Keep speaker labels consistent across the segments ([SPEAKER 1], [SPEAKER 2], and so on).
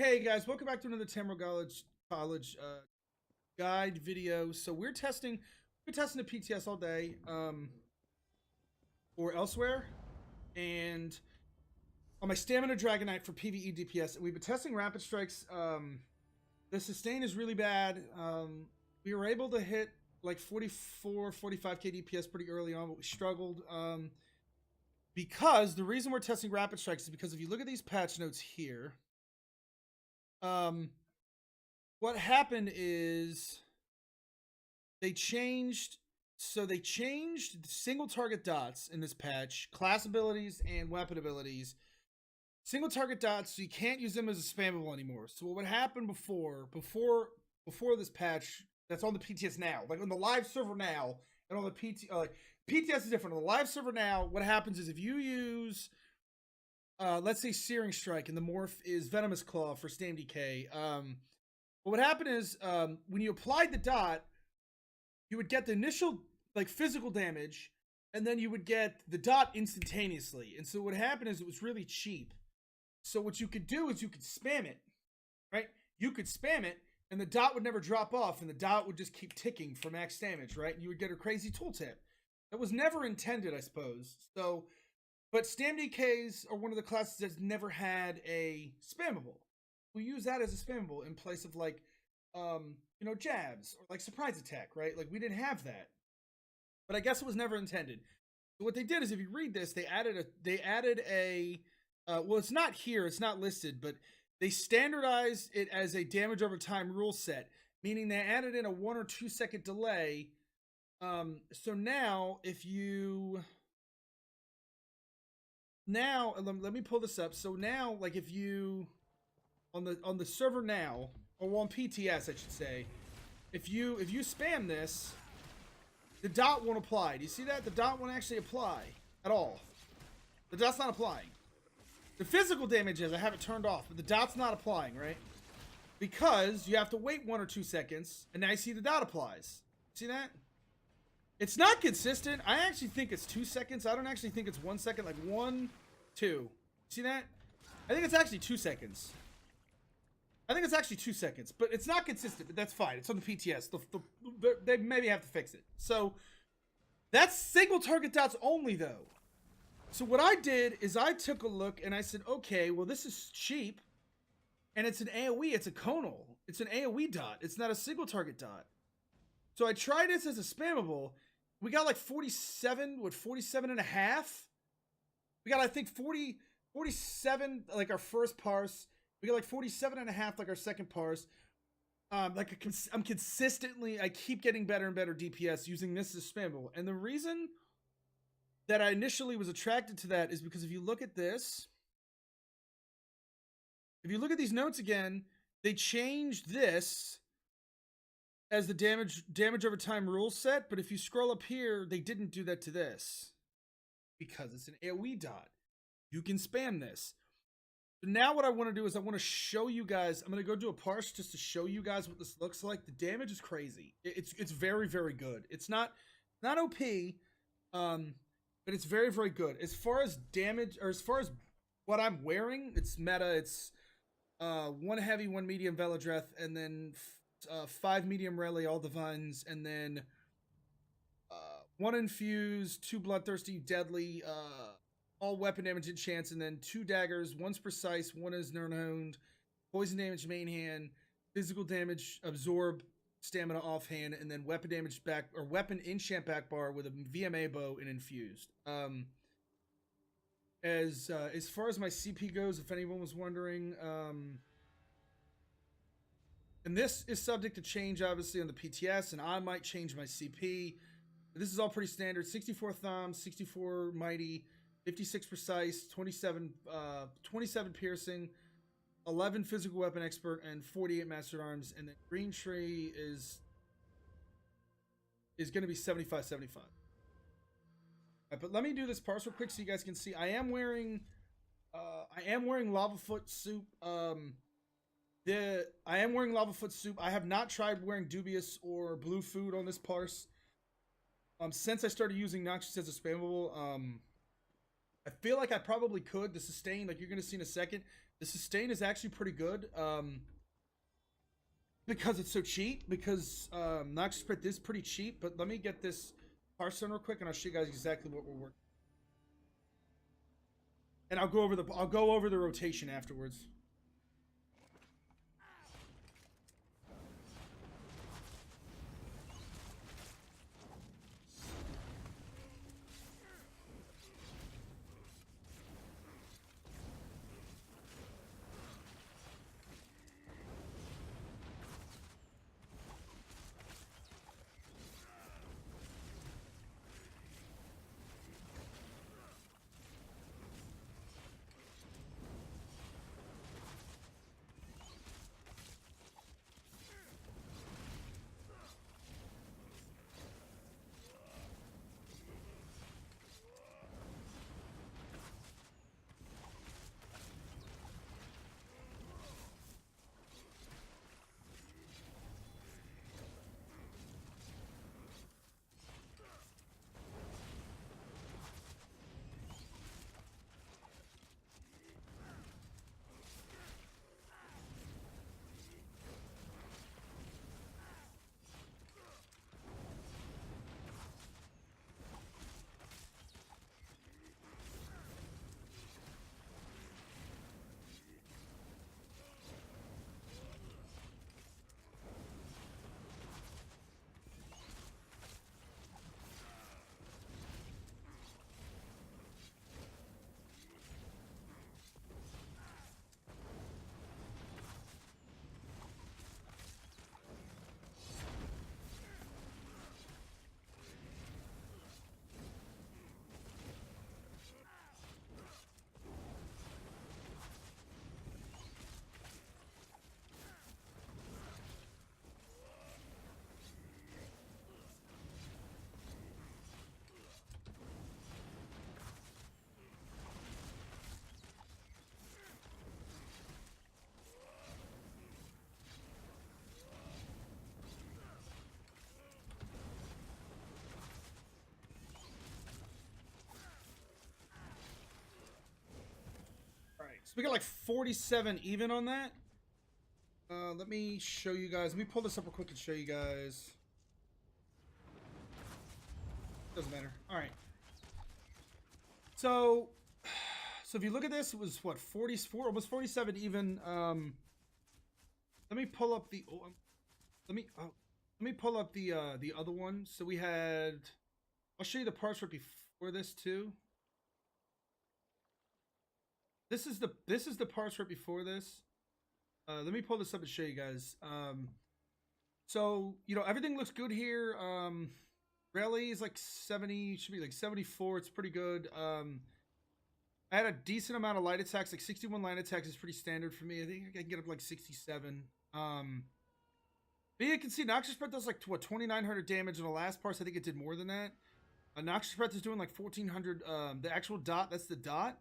[SPEAKER 1] Hey guys, welcome back to another Tamro College guide video. So we're testing the PTS all day for Elsweyr and on my Stamina Dragonite for PvE DPS. We've been testing rapid strikes. The sustain is really bad. We were able to hit like 45k DPS pretty early on, but we struggled because the reason we're testing rapid strikes is because if you look at these patch notes here, what happened is they changed single target dots in this patch, class abilities and weapon abilities. Single target dots, so you can't use them as a spammable anymore. So what would happen before this patch that's on the PTS now, like on the live server now, and on the PTS is different. On the live server now, what happens is if you use let's say Searing Strike and the morph is Venomous Claw for StamDK. What would happen is when you applied the dot, you would get the initial like physical damage, and then you would get the dot instantaneously. And so what happened is it was really cheap. So what you could do is you could spam it, right? You could spam it, and the dot would never drop off, and the dot would just keep ticking for max damage, right? And you would get a crazy tooltip. That was never intended, I suppose. So, but StamDKs are one of the classes that's never had a spammable. We use that as a spammable in place of like, you know, jabs or like surprise attack, right? Like we didn't have that, but I guess it was never intended. So what they did is, if you read this, they added a well, it's not here, it's not listed, but they standardized it as a damage over time rule set, meaning they added in a 1 or 2 second delay. So now if you let me pull this up. So now, like if you on the server now, or on PTS I should say, if you spam this, the dot won't apply. Do you see that? The dot won't actually apply at all. The dot's not applying. The physical damage is, I have it turned off, but the dot's not applying, right? Because you have to wait 1 or 2 seconds, and now you see the dot applies. See that? It's not consistent. I actually think it's 2 seconds. I don't actually think it's 1 second, like 1, 2. See that? I think it's actually 2 seconds. I think it's actually 2 seconds, but it's not consistent, but that's fine. It's on the PTS. They maybe have to fix it. So that's single target dots only, though. So what I did is I took a look and I said, okay, well, this is cheap, and it's an AoE. It's a conal. It's an AoE dot. It's not a single target dot. So I tried this as a spammable. We got like 47 and a half. We got, I think, 47 like our first parse. We got like 47 and a half like our second parse. I'm consistently, I keep getting better and better DPS using this as spammable. And the reason that I initially was attracted to that is because if you look at this, if you look at these notes again, they changed this as the damage over time rule set, but if you scroll up here, they didn't do that to this because it's an AoE dot. You can spam this. So now what I want to do is I want to show you guys, I'm going to go do a parse just to show you guys what this looks like. The damage is crazy. It's very, very good. It's not OP, but it's very, very good. As far as damage, or as far as what I'm wearing, it's meta. It's 1 heavy, 1 medium Veladreth, and then 5 medium Rally, all divines, and then 1 infused, 2 bloodthirsty, deadly, all weapon damage enchants, and then 2 daggers. 1's precise, 1 is Nernhoned, poison damage main hand, physical damage absorb, stamina offhand, and then weapon damage back, or weapon enchant back bar with a VMA bow and infused. As far as my CP goes, if anyone was wondering, and this is subject to change obviously on the PTS, and I might change my CP. But this is all pretty standard. 64 Thom, 64 Mighty, 56 Precise, 27 Piercing, 11 Physical Weapon Expert, and 48 Master Arms. And then Green Tree is going to be 75-75. Right, but let me do this parse real quick so you guys can see. I am wearing Lavafoot Soup. I am wearing Lavafoot Soup. I have not tried wearing Dubious or Blue Food on this parse. Since I started using Noxious as a spammable, I feel like I probably could. The sustain, like you're going to see in a second, the sustain is actually pretty good. Because it's so cheap, because Noxious Breath is pretty cheap, but let me get this Hearthstone real quick and I'll show you guys exactly what we're working. And I'll go over the rotation afterwards. So we got like 47 even on that. Let me show you guys. Let me pull this up real quick and show you guys. Doesn't matter. All right. So if you look at this, it was what 44, almost 47 even. Let me pull up the. Let me pull up the other one. So we had. I'll show you the parts right before this too. This is the parts right before this. Let me pull this up and show you guys. So you know everything looks good here. Rally is like 70, should be like 74. It's pretty good. I had a decent amount of light attacks, like 61 light attacks is pretty standard for me. I think I can get up like 67. But you can see Noxious Breath does like what 2,900 damage in the last parts. I think it did more than that. Noxious Breath is doing like 1,400. The actual dot, that's the dot.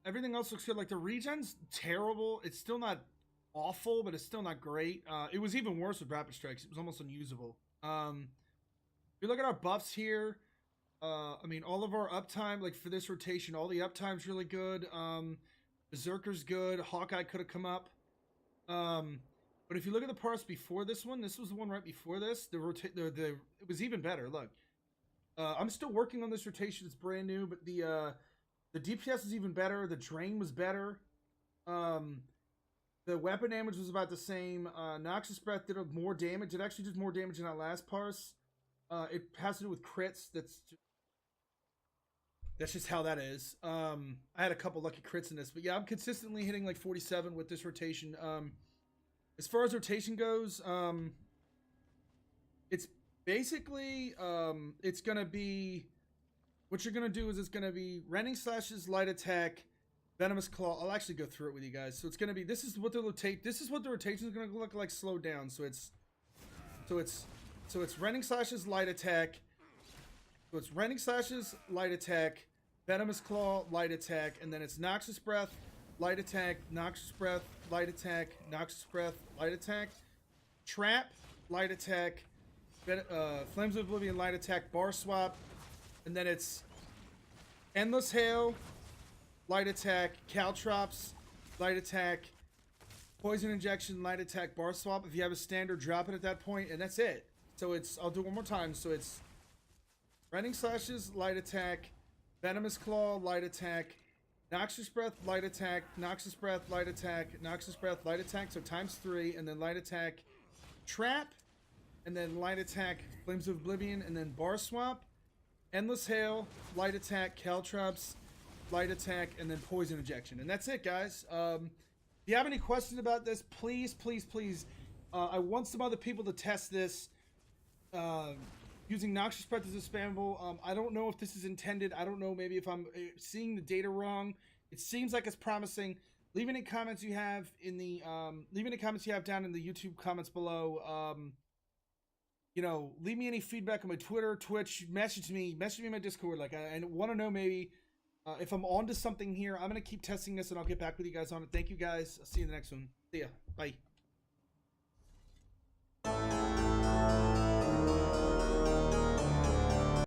[SPEAKER 1] Everything else looks good. Like the regen's terrible. It's still not awful, but it's still not great. It was even worse with Rapid Strikes. It was almost unusable. If you look at our buffs here, I mean, all of our uptime, like for this rotation, all the uptime's really good. Berserker's good. Hawkeye could have come up. But if you look at the parts before this one, this was the one right before this. It was even better. Look, I'm still working on this rotation. It's brand new, but the DPS is even better. The drain was better. The weapon damage was about the same. Noxious Breath did more damage. It actually did more damage in that last parse. It has to do with crits. That's just how that is. I had a couple lucky crits in this, but yeah, I'm consistently hitting like 47 with this rotation. As far as rotation goes, it's basically it's gonna be what you're gonna do is it's gonna be Rending Slashes, Light Attack, Venomous Claw. I'll actually go through it with you guys. So it's gonna be this is what the rotation is gonna look like slowed down. So it's Rending Slashes, Light Attack. So it's Rending Slashes, Light Attack, Venomous Claw, Light Attack, and then it's Noxious Breath, Light Attack, Noxious Breath, Light Attack, Noxious Breath, Light Attack, Trap, Light Attack, Flames of Oblivion, Light Attack, Bar Swap, And then it's Endless Hail, light attack, Caltrops, light attack, poison injection, light attack, bar swap. If you have a standard, drop it at that point, and that's it. So it's, I'll do it one more time. So it's Rending Slashes, light attack, Venomous Claw, light attack, Noxious Breath, light attack, Noxious Breath, light attack, Noxious Breath, light attack, so times 3, and then light attack, Trap, and then light attack, Flames of Oblivion, and then bar swap, Endless Hail, light attack, Caltrops, light attack, and then poison injection. And that's it, guys. If you have any questions about this, please, please, please, I want some other people to test this using Noxious Breath as a spammable. I don't know if this is intended. I don't know, maybe if I'm seeing the data wrong. It seems like it's promising. Leave any comments you have in the leave any comments you have down in the YouTube comments below. You know, leave me any feedback on my Twitter, Twitch, message me in my Discord. Like, I want to know maybe if I'm onto something here. I'm gonna keep testing this, and I'll get back with you guys on it. Thank you guys. I'll see you in the next one. See ya. Bye.